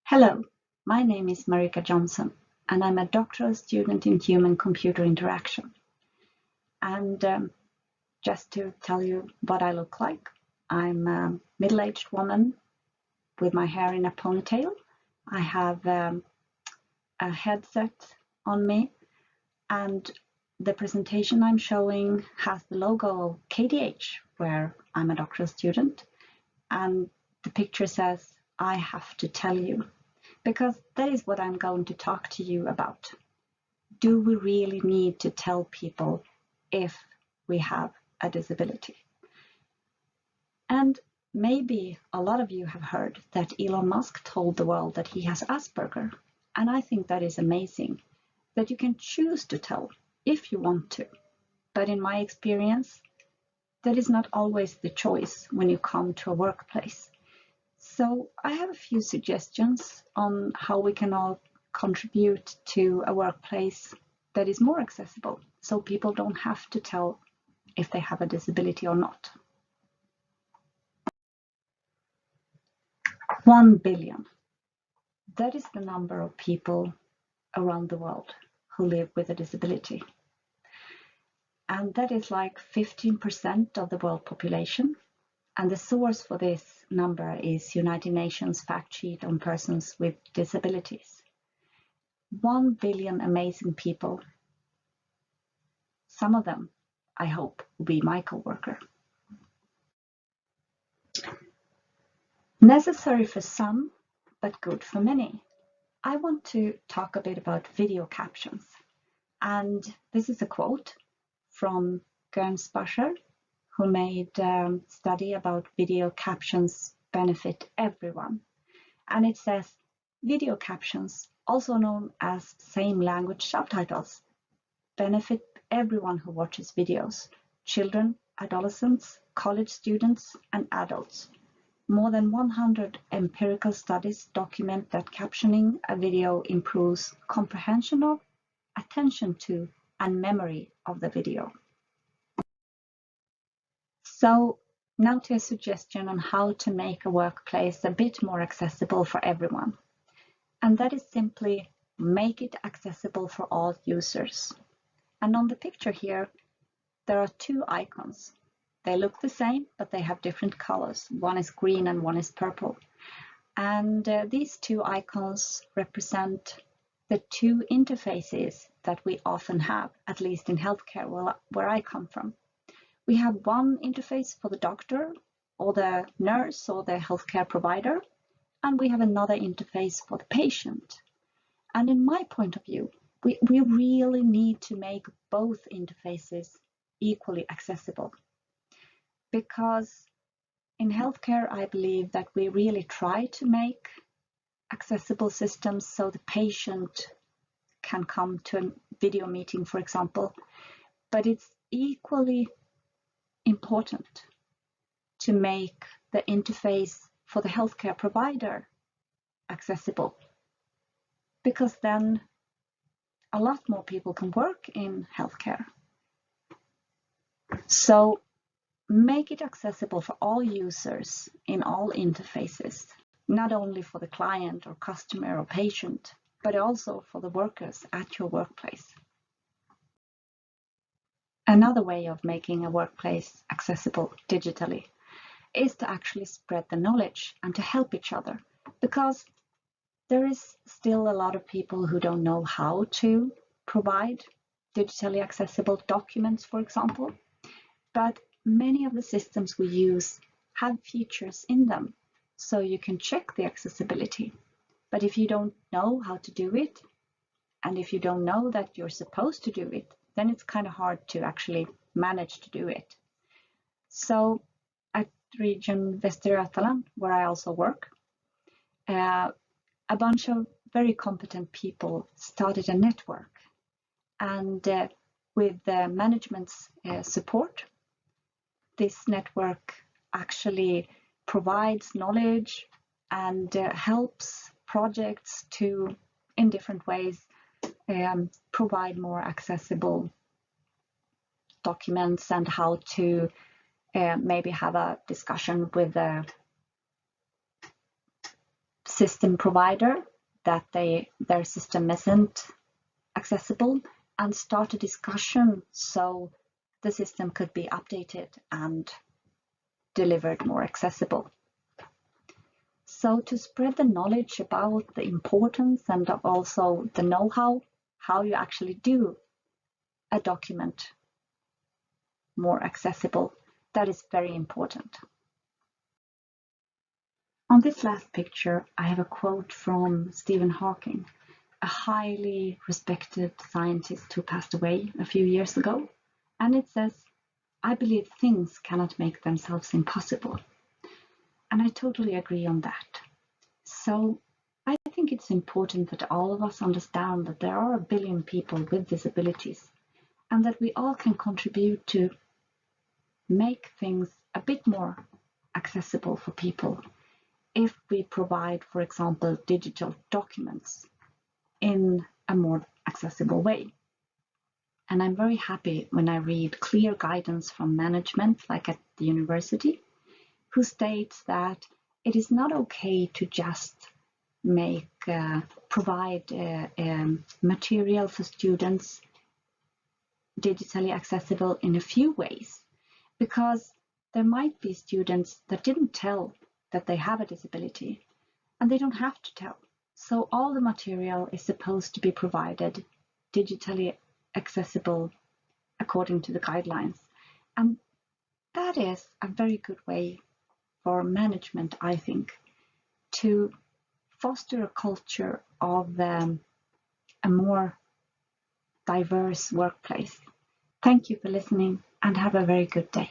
Hello, my name is Marika Jonsson, and I'm a doctoral student in human-computer interaction. And just to tell you what I look like, I'm a middle-aged woman with my hair in a ponytail. I have a headset on me, and the presentation I'm showing has the logo of KDH, where I'm a doctoral student, and the picture says, "I have to tell you." Because that is what I'm going to talk to you about. Do we really need to tell people if we have a disability? And maybe a lot of you have heard that Elon Musk told the world that he has Asperger. And I think that is amazing, that you can choose to tell if you want to. But in my experience, that is not always the choice when you come to a workplace. So I have a few suggestions on how we can all contribute to a workplace that is more accessible, so people don't have to tell if they have a disability or not. 1 billion. That is the number of people around the world who live with a disability. And that is like 15% of the world population. And the source for this number is United Nations fact sheet on persons with disabilities. 1 billion amazing people. Some of them, I hope, will be my co-worker. Necessary for some, but good for many. I want to talk a bit about video captions. And this is a quote from Gernsbacher, who made a study about video captions benefit everyone. And it says, video captions, also known as same language subtitles, benefit everyone who watches videos, children, adolescents, college students, and adults. More than 100 empirical studies document that captioning a video improves comprehension of, attention to, and memory of the video. So now to a suggestion on how to make a workplace a bit more accessible for everyone. And that is simply make it accessible for all users. And on the picture here, there are two icons. They look the same, but they have different colors. One is green and one is purple. And these two icons represent the two interfaces that we often have, at least in healthcare, where I come from. We have one interface for the doctor or the nurse or the healthcare provider, and we have another interface for the patient. And in my point of view, we really need to make both interfaces equally accessible. Because in healthcare, I believe that we really try to make accessible systems so the patient can come to a video meeting, for example, but it's equally important to make the interface for the healthcare provider accessible, because then a lot more people can work in healthcare. So make it accessible for all users in all interfaces, not only for the client or customer or patient, but also for the workers at your workplace. Another way of making a workplace accessible digitally is to actually spread the knowledge and to help each other, because there is still a lot of people who don't know how to provide digitally accessible documents, for example, but many of the systems we use have features in them, so you can check the accessibility. But if you don't know how to do it, and if you don't know that you're supposed to do it, then it's kind of hard to actually manage to do it. So at Region Västergötland, where I also work, a bunch of very competent people started a network, and with the management's support, this network actually provides knowledge and helps projects to, in different ways, provide more accessible documents and how to maybe have a discussion with the system provider that their system isn't accessible, and start a discussion so the system could be updated and delivered more accessible. So to spread the knowledge about the importance and also the know-how, how you actually do a document more accessible, that is very important. On this last picture, I have a quote from Stephen Hawking, a highly respected scientist who passed away a few years ago. And it says, "I believe things cannot make themselves impossible." And I totally agree on that. So I think it's important that all of us understand that there are 1 billion people with disabilities, and that we all can contribute to make things a bit more accessible for people if we provide, for example, digital documents in a more accessible way. And I'm very happy when I read clear guidance from management, like at the university, who states that it is not okay to just provide material for students digitally accessible in a few ways, because there might be students that didn't tell that they have a disability, and they don't have to tell. So all the material is supposed to be provided digitally accessible according to the guidelines. And that is a very good way for management, I think, to foster a culture of a more diverse workplace. Thank you for listening, and have a very good day.